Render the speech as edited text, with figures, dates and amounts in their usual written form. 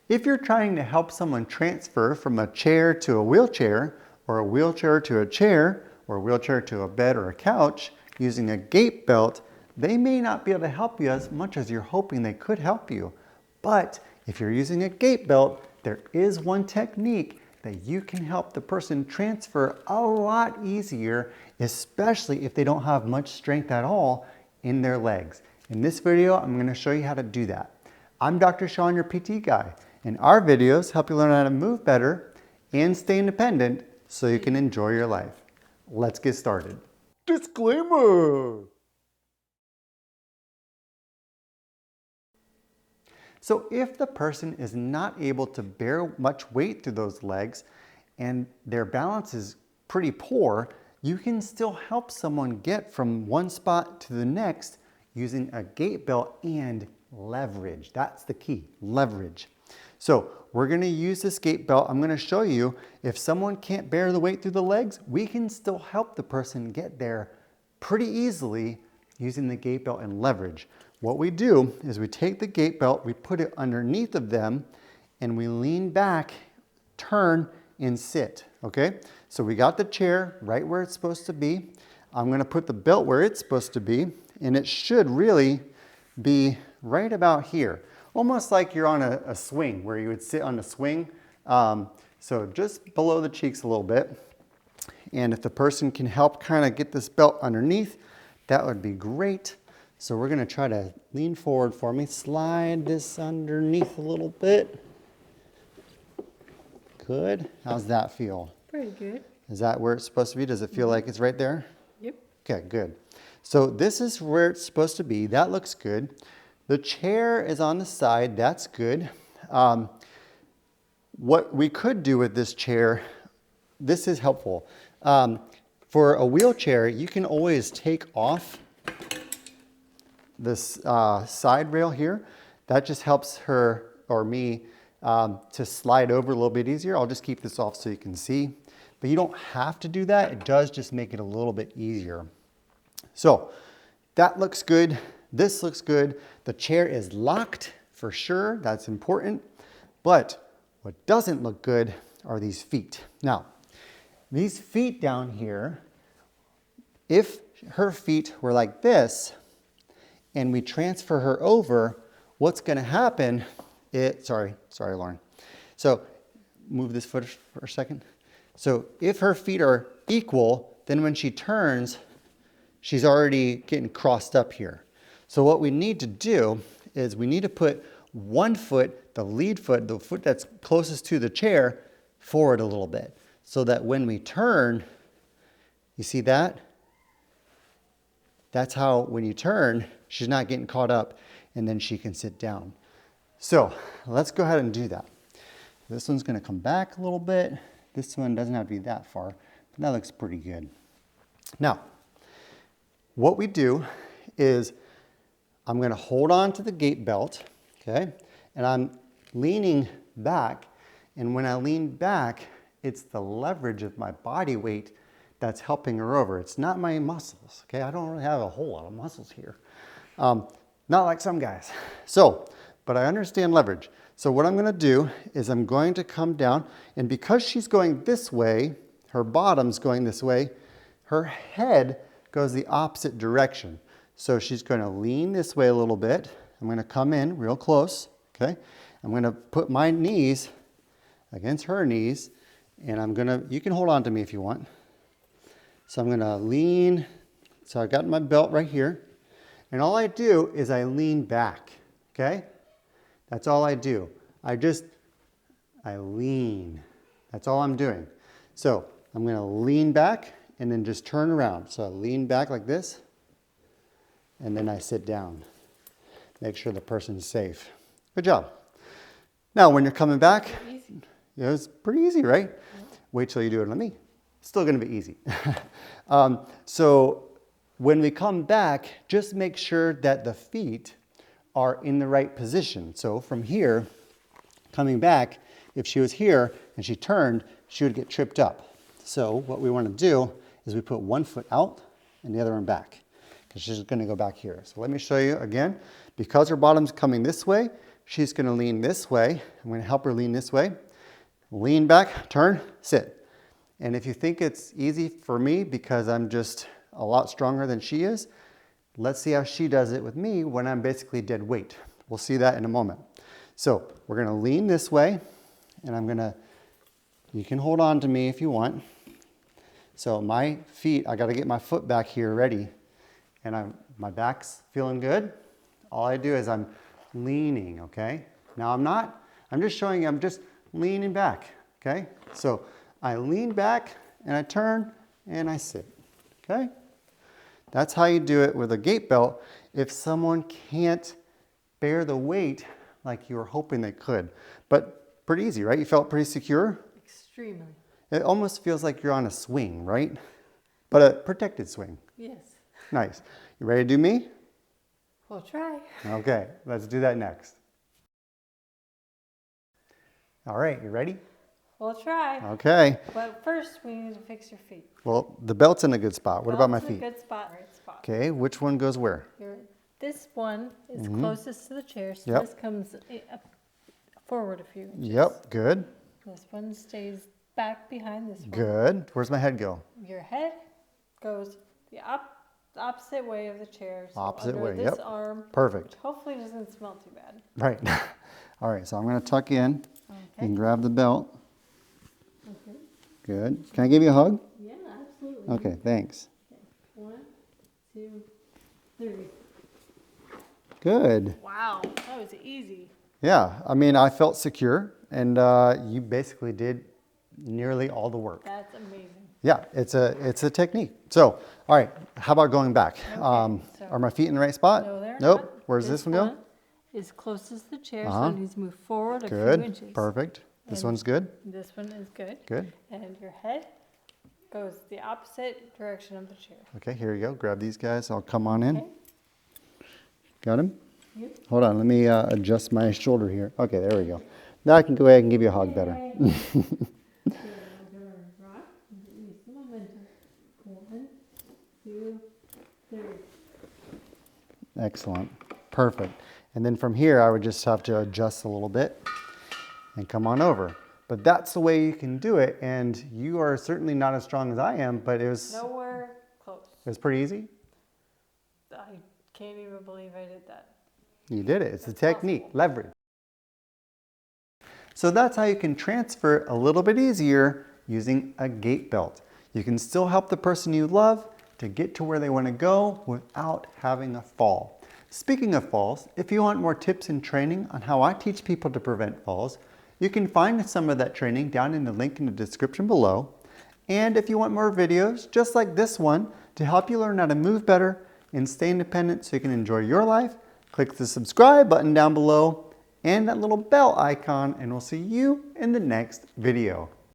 If you're trying to help someone transfer from a chair to a wheelchair, or a wheelchair to a chair, or a wheelchair to a bed or a couch using a gait belt, they may not be able to help you as much as you're hoping they could help you. But if you're using a gait belt, there is one technique that you can help the person transfer a lot easier, especially if they don't have much strength at all in their legs. In this video, I'm going to show you how to do that. I'm Dr. Sean, your PT guy, and our videos help you learn how to move better and stay independent so you can enjoy your life. Let's get started. Disclaimer! So if the person is not able to bear much weight through those legs and their balance is pretty poor, you can still help someone get from one spot to the next using a gait belt and leverage. That's the key, leverage. So we're going to use this gait belt. I'm going to show you if someone can't bear the weight through the legs, we can still help the person get there pretty easily using the gait belt and leverage. What we do is we take the gait belt, we put it underneath of them, and we lean back, turn, and sit, okay? So we got the chair right where it's supposed to be. I'm going to put the belt where it's supposed to be, and it should really be right about here. Almost like you're on a swing, where you would sit on a swing. So just below the cheeks a little bit. And if the person can help kind of get this belt underneath, that would be great. So we're going to try to lean forward for me. Slide this underneath a little bit. Good. How's that feel? Pretty good. Is that where it's supposed to be? Does it feel like it's right there? Yep. Okay, good. So this is where it's supposed to be. That looks good. The chair is on the side. That's good. What we could do with this chair, this is helpful. For a wheelchair, you can always take off this side rail here. That just helps her or me to slide over a little bit easier. I'll just keep this off so you can see. But you don't have to do that. It does just make it a little bit easier. So that looks good. This looks good. The chair is locked for sure. That's important. But what doesn't look good are these feet. Now, these feet down here, if her feet were like this and we transfer her over, what's going to happen? Sorry, Lauren. So move this foot for a second. So if her feet are equal, then when she turns, she's already getting crossed up here. So what we need to do is we need to put one foot, the lead foot, the foot that's closest to the chair, forward a little bit. So that when we turn, you see that? That's how when you turn, she's not getting caught up and then she can sit down. So let's go ahead and do that. This one's going to come back a little bit. This one doesn't have to be that far, but that looks pretty good. Now, what we do is I'm going to hold on to the gait belt, okay? And I'm leaning back. And when I lean back, it's the leverage of my body weight that's helping her over. It's not my muscles, okay? I don't really have a whole lot of muscles here. Not like some guys. So, but I understand leverage. So what I'm going to do is I'm going to come down, and because she's going this way, her bottom's going this way, her head goes the opposite direction. So she's going to lean this way a little bit. I'm going to come in real close, okay? I'm going to put my knees against her knees, and I'm going to, you can hold on to me if you want. So I'm going to lean, so I've got my belt right here, and all I do is I lean back, okay? That's all I do. I lean. That's all I'm doing. So I'm going to lean back and then just turn around. So I lean back like this, and then I sit down. Make sure the person's safe. Good job. Now, when you're coming back, it's pretty easy, right? Wait till you do it on me. It's still going to be easy. So when we come back, just make sure that the feet are in the right position. So from here, coming back, if she was here and she turned, she would get tripped up. So what we want to do is we put one foot out and the other one back, because she's going to go back here. So let me show you again. Because her bottom's coming this way, she's gonna lean this way. I'm gonna help her lean this way. Lean back, turn, sit. And if you think it's easy for me because I'm just a lot stronger than she is, let's see how she does it with me when I'm basically dead weight. We'll see that in a moment. So we're gonna lean this way, and you can hold on to me if you want. So my feet, I gotta get my foot back here ready, and my back's feeling good. All I do is I'm leaning, okay? Now I'm just showing you, I'm just leaning back, okay? So I lean back and I turn and I sit, okay? That's how you do it with a gait belt if someone can't bear the weight like you were hoping they could. But pretty easy, right? You felt pretty secure? Extremely. It almost feels like you're on a swing, right? But a protected swing. Yes. Nice. You ready to do me? We'll try. Okay, let's do that next. All right, you ready? We'll try. Okay. But first, we need to fix your feet. Well, the belt's in a good spot. What about my feet? Belt's in a good spot. Right spot. Okay, which one goes where? This one is closest to the chair, so Yep. this comes up forward a few inches. Yep, good. This one stays back behind this one. Good. Where's my head go? Your head goes the opposite way of the chair. So Opposite under way, this yep. arm, Perfect. which hopefully doesn't smell too bad. Right. All right, so I'm gonna tuck in Okay. and grab the belt. Okay. Good. Can I give you a hug? Yeah, absolutely. Okay, thanks. Okay. 1, 2, 3. Good. Wow, that was easy. Yeah, I mean, I felt secure, and you basically did nearly all the work. That's amazing. Yeah, it's a technique. So, all right, how about going back? So- Are my feet in the right spot? No, they're Nope. not. Where's this one go? Is closest to the chair, so Uh-huh. it needs to move forward a few Good. inches. Perfect. This And one's good. This one is good. Good. And your head goes the opposite direction of the chair. Okay, here you go. Grab these guys. I'll come on in. Okay. Got him? Yep. Hold on. Let me adjust my shoulder here. Okay, there we go. Now I can go ahead and give you a hug better. Yay. So we're gonna rock and release the momentum. 1, 2, 3. Excellent. Perfect. And then from here, I would just have to adjust a little bit and come on over. But that's the way you can do it. And you are certainly not as strong as I am, but it was Nowhere close. pretty easy. I can't even believe I did that. You did it. It's a technique, leverage. So that's how you can transfer a little bit easier using a gait belt. You can still help the person you love to get to where they want to go without having a fall. Speaking of falls, if you want more tips and training on how I teach people to prevent falls, you can find some of that training down in the link in the description below. And if you want more videos just like this one to help you learn how to move better and stay independent so you can enjoy your life, click the subscribe button down below and that little bell icon, and we'll see you in the next video.